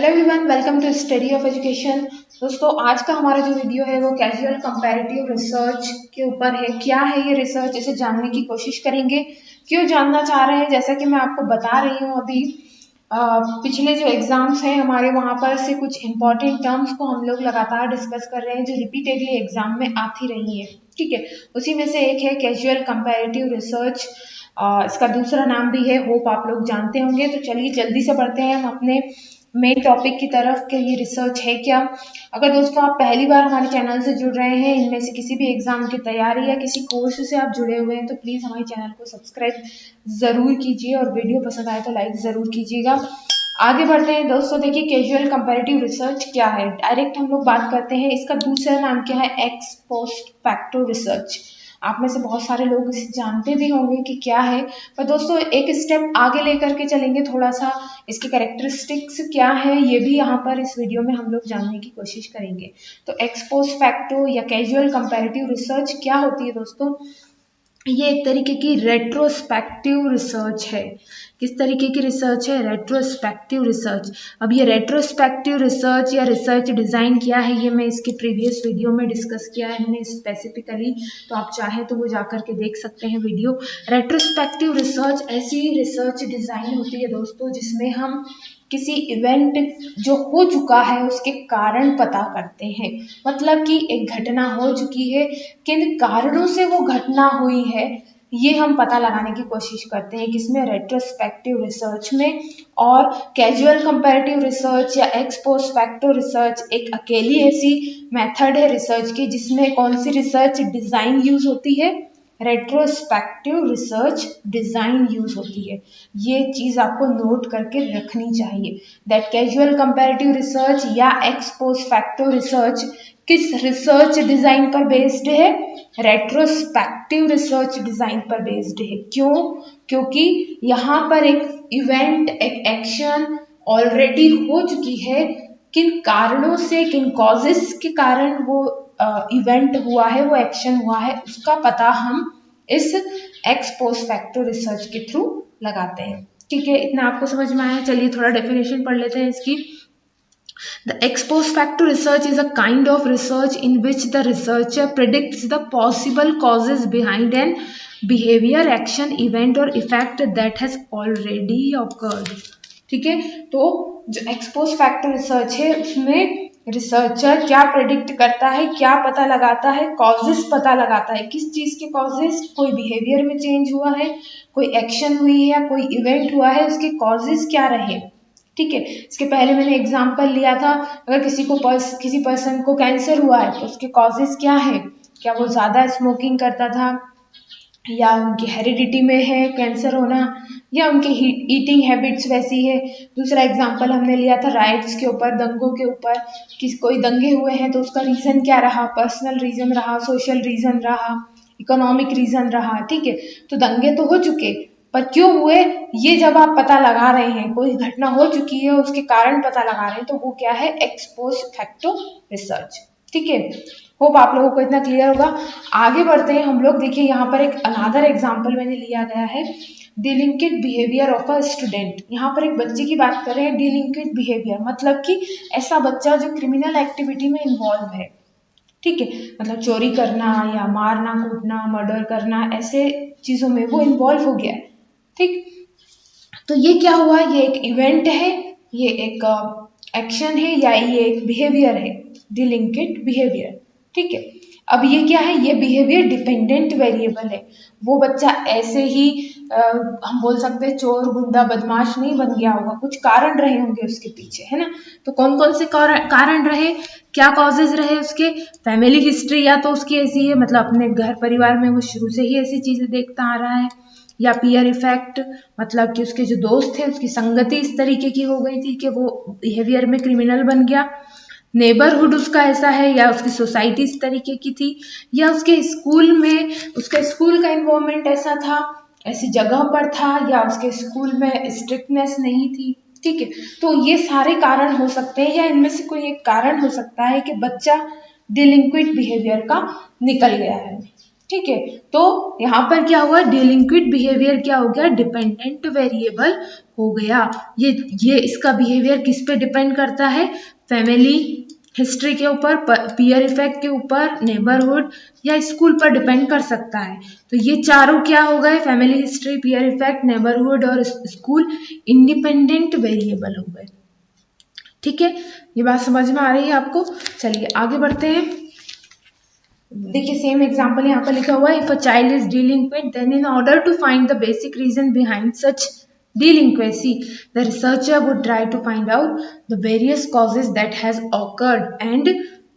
Hello everyone, welcome to study of education. दोस्तों, आज का हमारा जो वीडियो है वो कैजुअल कंपैरेटिव रिसर्च के ऊपर है। क्या है ये रिसर्च, इसे जानने की कोशिश करेंगे। क्यों जानना चाह रहे हैं, जैसा कि मैं आपको बता रही हूँ अभी पिछले जो एग्जाम्स हैं हमारे, वहाँ पर से कुछ इंपॉर्टेंट टर्म्स को हम लोग लगातार डिस्कस कर रहे हैं जो रिपीटेडली एग्जाम में आती रही है। ठीक है, उसी में से एक है कैजुअल कंपैरेटिव रिसर्च। इसका दूसरा नाम भी है, होप आप लोग जानते होंगे। तो चलिए जल्दी से बढ़ते हैं हम अपने मेन टॉपिक की तरफ कि ये रिसर्च है क्या। अगर दोस्तों आप पहली बार हमारे चैनल से जुड़ रहे हैं, इनमें से किसी भी एग्जाम की तैयारी या किसी कोर्स से आप जुड़े हुए हैं, तो प्लीज़ हमारे चैनल को सब्सक्राइब ज़रूर कीजिए और वीडियो पसंद आए तो लाइक ज़रूर कीजिएगा। आगे बढ़ते हैं दोस्तों। देखिए, कैजुअल कंपैरेटिव रिसर्च क्या है, डायरेक्ट हम लोग बात करते हैं। इसका दूसरा नाम क्या है, एक्स पोस्ट फैक्टो रिसर्च। आप में से बहुत सारे लोग इसे जानते भी होंगे कि क्या है, पर दोस्तों एक स्टेप आगे लेकर के चलेंगे। थोड़ा सा इसके कैरेक्टरिस्टिक्स क्या है ये भी यहाँ पर इस वीडियो में हम लोग जानने की कोशिश करेंगे। तो एक्स पोस्ट फैक्टो या कैजुअल कंपैरेटिव रिसर्च क्या होती है दोस्तों, ये एक तरीके की रेट्रोस्पेक्टिव रिसर्च है। किस तरीके की रिसर्च है, रेट्रोस्पेक्टिव रिसर्च। अब ये रेट्रोस्पेक्टिव रिसर्च या रिसर्च डिज़ाइन क्या है, ये मैं इसके प्रीवियस वीडियो में डिस्कस किया है मैंने स्पेसिफिकली, तो आप चाहें तो वो जाकर के देख सकते हैं वीडियो। रेट्रोस्पेक्टिव रिसर्च ऐसी रिसर्च डिज़ाइन होती है दोस्तों जिसमें हम किसी इवेंट जो हो चुका है उसके कारण पता करते हैं। मतलब कि एक घटना हो चुकी है, किन कारणों से वो घटना हुई है, ये हम पता लगाने की कोशिश करते हैं किसमें, रेट्रोस्पेक्टिव रिसर्च में। और कैजुअल कंपैरेटिव रिसर्च या एक्स पोस्ट फैक्टो रिसर्च एक अकेली ऐसी मेथड है रिसर्च की जिसमें कौन सी रिसर्च डिज़ाइन यूज होती है, रेट्रोस्पेक्टिव रिसर्च डिज़ाइन यूज होती है। ये चीज़ आपको नोट करके रखनी चाहिए दैट कैजुअल कंपैरेटिव रिसर्च या एक्स पोस्ट फैक्टो रिसर्च किस रिसर्च डिज़ाइन पर बेस्ड है, रेट्रोस्पेक्टिव रिसर्च डिज़ाइन पर बेस्ड है। क्यों, क्योंकि यहाँ पर एक इवेंट, एक एक्शन ऑलरेडी हो चुकी है। किन कारणों से, किन कॉजेस के कारण वो इवेंट हुआ है, वो एक्शन हुआ है, उसका पता हम इस एक्स पोस्ट फैक्टो रिसर्च के थ्रू लगाते हैं। ठीक है, इतना आपको समझ में आया। चलिए थोड़ा डेफिनेशन पढ़ लेते हैं इसकी। The ex post facto research is a kind of research in which the researcher predicts the possible causes behind an behavior, action, event or effect that has already occurred. ठीक है, तो जो एक्स पोस्ट फैक्टो रिसर्च है उसमें researcher क्या predict करता है, क्या पता लगाता है, कॉजेस पता लगाता है। किस चीज के कॉजेस, कोई बिहेवियर में चेंज हुआ है, कोई एक्शन हुई है या कोई इवेंट हुआ है, उसके कॉजेस क्या रहे। ठीक है, इसके पहले मैंने एग्जांपल लिया था, अगर किसी पर्सन को कैंसर हुआ है तो उसके कॉजेस क्या है, क्या वो ज़्यादा स्मोकिंग करता था, या उनकी हेरिडिटी में है कैंसर होना, या उनकी ईटिंग हैबिट्स वैसी है। दूसरा एग्जांपल हमने लिया था राइट्स के ऊपर, दंगों के ऊपर, कि कोई दंगे हुए हैं तो उसका रीज़न क्या रहा, पर्सनल रीज़न रहा, सोशल रीज़न रहा, इकोनॉमिक रीज़न रहा। ठीक है, तो दंगे तो हो चुके, पर क्यों हुए ये जब आप पता लगा रहे हैं, कोई घटना हो चुकी है उसके कारण पता लगा रहे हैं, तो वो क्या है, एक्स पोस्ट फैक्टो रिसर्च। ठीक है, होप आप लोगों को इतना क्लियर होगा। आगे बढ़ते हैं हम लोग। देखिए यहाँ पर एक अनदर एग्जांपल मैंने लिया गया है, डिलिंक्विड बिहेवियर ऑफ अ स्टूडेंट। यहाँ पर एक बच्चे की बात कर रहे हैं, डिलिंक्विड बिहेवियर मतलब कि ऐसा बच्चा जो क्रिमिनल एक्टिविटी में इन्वॉल्व है। ठीक है, मतलब चोरी करना या मारना कूटना, मर्डर करना, ऐसे चीजों में वो इन्वॉल्व हो गया है। ठीक, तो ये क्या हुआ, ये एक इवेंट है, ये एक एक्शन है या ये एक बिहेवियर है, डिलिंक्विड बिहेवियर। ठीक है, अब ये क्या है, ये बिहेवियर डिपेंडेंट वेरिएबल है। वो बच्चा ऐसे ही हम बोल सकते हैं चोर गुंडा बदमाश नहीं बन गया होगा, कुछ कारण रहे होंगे उसके पीछे, है ना। तो कौन कौन से कारण रहे, क्या कॉजेज रहे उसके, फैमिली हिस्ट्री या तो उसकी ऐसी है, मतलब अपने घर परिवार में वो शुरू से ही ऐसी चीजें देखता आ रहा है, या पीयर इफेक्ट, मतलब कि उसके जो दोस्त थे उसकी संगति इस तरीके की हो गई थी कि वो बिहेवियर में क्रिमिनल बन गया, नेबरहुड उसका ऐसा है, या उसकी सोसाइटी इस तरीके की थी, या उसके स्कूल में उसका स्कूल का इन्वॉल्वमेंट ऐसा था, ऐसी जगह पर था, या उसके स्कूल में स्ट्रिक्टनेस नहीं थी। ठीक है, तो ये सारे कारण हो सकते हैं, या इनमें से कोई एक कारण हो सकता है कि बच्चा डिलिंक्विट बिहेवियर का निकल गया है। ठीक है, तो यहाँ पर क्या हुआ, डिलिंक्विट बिहेवियर क्या हो गया, डिपेंडेंट वेरिएबल हो गया। ये इसका बिहेवियर किस पे डिपेंड करता है, फैमिली हिस्ट्री के ऊपर, पीयर इफेक्ट के ऊपर, नेबरहुड या स्कूल पर डिपेंड कर सकता है। तो ये चारों क्या हो गए, family history, peer effect, neighbourhood और स्कूल, इंडिपेंडेंट वेरिएबल हो गए। ठीक है, ये बात समझ में आ रही है आपको। चलिए आगे बढ़ते हैं। देखिए सेम एग्जाम्पल यहाँ पर लिखा हुआ है, if a child is delinquent then in order to find the basic reason behind such delinquency the researcher would try to find out the various causes that has occurred and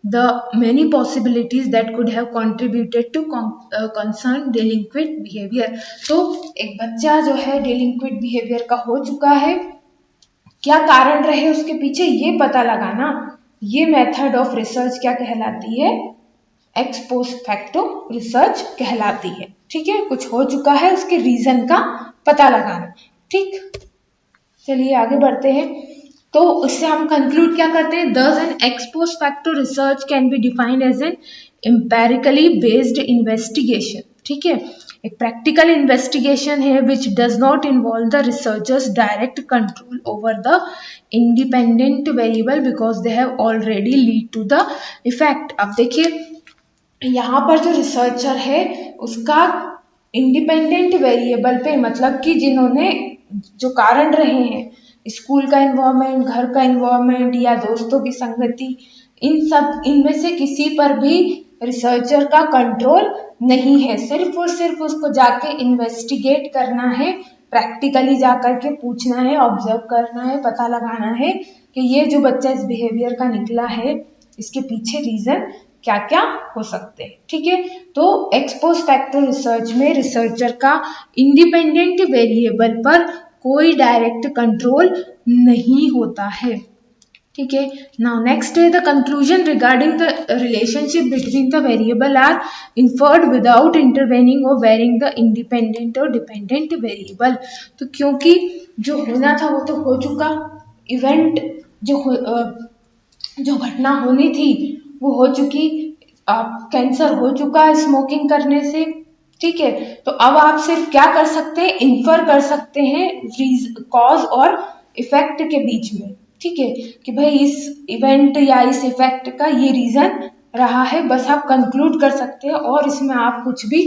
the many possibilities that could have contributed to concerned delinquent behavior। तो एक बच्चा जो है delinquent behavior का हो चुका है, क्या कारण रहे उसके पीछे ये पता लगाना, ये मेथड ऑफ रिसर्च क्या कहलाती है, एक्स पोस्ट फैक्टो रिसर्च कहलाती है। ठीक है, कुछ हो चुका है उसके रीजन का पता लगाना। ठीक, चलिए आगे बढ़ते हैं। तो इससे हम कंक्लूड क्या करते हैं, thus an ex post facto research can be defined as an empirically based investigation. ठीक है, एक प्रैक्टिकल इन्वेस्टिगेशन है which does not involve the researcher's direct control over the independent variable because they have already lead to the effect. अब देखिए यहाँ पर जो researcher है उसका इंडिपेंडेंट वेरिएबल पे, मतलब कि जिन्होंने जो कारण रहे हैं, स्कूल का इन्वायरमेंट, घर का इन्वायरमेंट या दोस्तों की संगति, इनमें से किसी पर भी रिसर्चर का कंट्रोल नहीं है। सिर्फ और सिर्फ उसको जाके इन्वेस्टिगेट करना है, प्रैक्टिकली जाकर के पूछना है, ऑब्जर्व करना है, पता लगाना है कि ये जो बच्चा इस बिहेवियर का निकला है इसके पीछे रीजन क्या क्या हो सकते हैं। ठीक है, तो एक्स पोस्ट फैक्टो रिसर्च में रिसर्चर का इंडिपेंडेंट वेरिएबल पर कोई डायरेक्ट कंट्रोल नहीं होता है। ठीक है, नाउ नेक्स्ट है the conclusion regarding the relationship between the variable are inferred without intervening और वेरिंग द इंडिपेंडेंट और डिपेंडेंट वेरिएबल। तो क्योंकि जो होना था वो तो हो चुका, इवेंट जो घटना होनी थी वो हो चुकी, कैंसर हो चुका स्मोकिंग करने से। ठीक है, तो अब आप सिर्फ क्या कर सकते हैं, इन्फर कर सकते हैं कॉज और इफेक्ट के बीच में। ठीक है, कि भाई इस इवेंट या इस इफेक्ट का ये रीजन रहा है, बस आप कंक्लूड कर सकते हैं और इसमें आप कुछ भी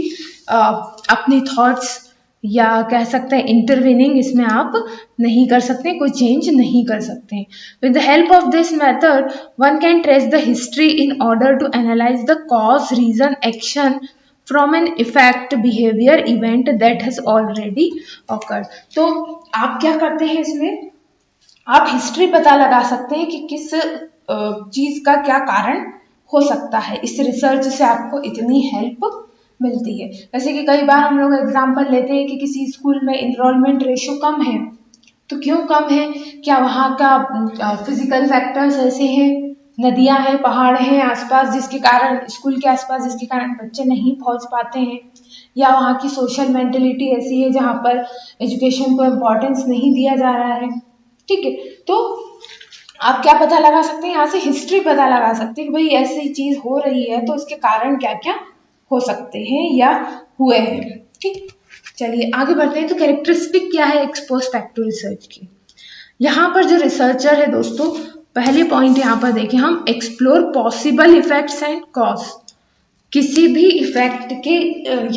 अपनी थॉट्स या कह सकते हैं इंटरवीनिंग इसमें आप नहीं कर सकते, कोई चेंज नहीं कर सकते। With the help of this method one can trace the history in order to analyse the cause, reason, action from an effect, behaviour, event that has already occurred. तो आप क्या करते हैं इसमें, आप हिस्ट्री पता लगा सकते हैं कि किस चीज का क्या कारण हो सकता है। इस रिसर्च से आपको इतनी हेल्प मिलती है। जैसे कि कई बार हम लोग एग्जाम्पल लेते हैं कि किसी स्कूल में इनरोलमेंट रेशो कम है, तो क्यों कम है, क्या वहाँ का फिजिकल फैक्टर्स ऐसे हैं, नदियां हैं, पहाड़ हैं आसपास जिसके कारण, स्कूल के आसपास जिसके कारण बच्चे नहीं पहुंच पाते हैं, या वहाँ की सोशल मेंटेलिटी ऐसी है जहाँ पर एजुकेशन को इम्पोर्टेंस नहीं दिया जा रहा है। ठीक है, तो आप क्या पता लगा सकते हैं, यहाँ से हिस्ट्री पता लगा सकते हैं कि भाई ऐसी चीज हो रही है तो उसके कारण क्या क्या हो सकते हैं या हुए हैं। ठीक, चलिए आगे बढ़ते हैं। तो कैरेक्टरिस्टिक क्या है एक्स पोस्ट फैक्टो रिसर्च की। यहाँ पर जो रिसर्चर है दोस्तों, पहले पॉइंट यहाँ पर देखें हम, explore possible effects and cause. किसी भी इफेक्ट के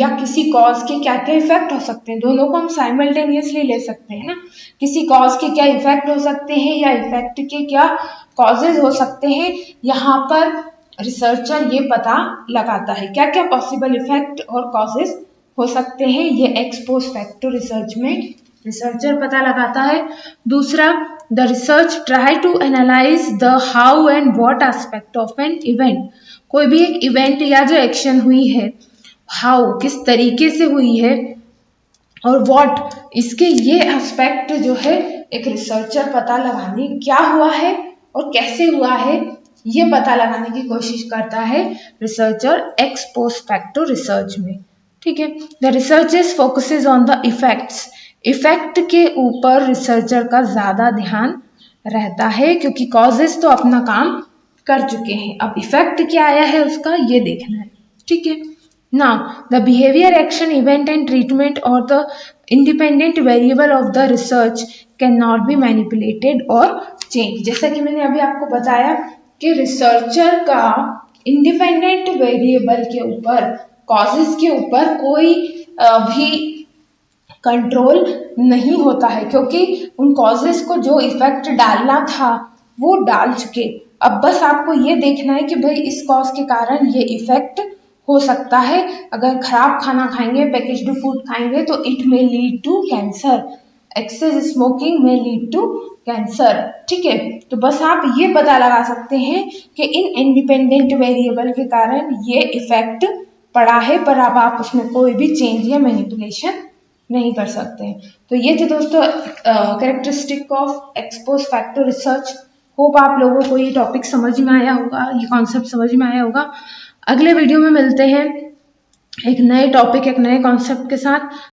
या किसी कॉज के क्या क्या इफेक्ट हो सकते हैं, दोनों को हम साइमल्टेनियसली ले सकते हैं ना। किसी कॉज के क्या इफेक्ट हो सकते हैं या इफेक्ट के क्या कॉजेज हो सकते हैं, यहाँ पर रिसर्चर ये पता लगाता है क्या क्या पॉसिबल इफेक्ट और कॉजेज हो सकते हैं। ये एक्स पोस्ट फैक्टो रिसर्च में रिसर्चर पता लगाता है। दूसरा, the research try to analyse the how and what aspect of an event. कोई भी एक इवेंट या जो एक्शन हुई है, हाउ किस तरीके से हुई है, और व्हाट इसके ये एस्पेक्ट जो है एक रिसर्चर पता लगाने क्या हुआ है और कैसे हुआ है ये पता लगाने की कोशिश करता है researcher x post facto research में। ठीक है, the researchers focuses on the effects. Effect के ऊपर रिसर्चर का ज्यादा ध्यान रहता है क्योंकि कॉजेस तो अपना काम कर चुके हैं, अब इफेक्ट क्या आया है उसका ये देखना है। ठीक है, Now, the behavior, action, event and treatment or the independent variable of the research cannot be manipulated or changed. जैसा कि मैंने अभी आपको बताया कि रिसर्चर का इंडिपेंडेंट वेरिएबल के ऊपर, कॉजेज के ऊपर कोई भी कंट्रोल नहीं होता है, क्योंकि उन कॉजेज को जो इफेक्ट डालना था वो डाल चुके। अब बस आपको ये देखना है कि भाई इस कॉज के कारण ये इफेक्ट हो सकता है। अगर खराब खाना खाएंगे, पैकेज्ड फूड खाएंगे तो it may lead to cancer, excess smoking may lead to cancer. ठीक है, तो बस आप ये पता लगा सकते हैं कि इन इंडिपेंडेंट वेरिएबल के कारण ये इफेक्ट पड़ा है, पर अब आप उसमें कोई भी चेंज या मैनिपुलेशन नहीं कर सकते। तो ये थे दोस्तों characteristic of expose factor research. Hope आप लोगों को ये टॉपिक समझ में आया होगा, ये कॉन्सेप्ट समझ में आया होगा। अगले वीडियो में मिलते हैं एक नए टॉपिक, एक नए कॉन्सेप्ट के साथ।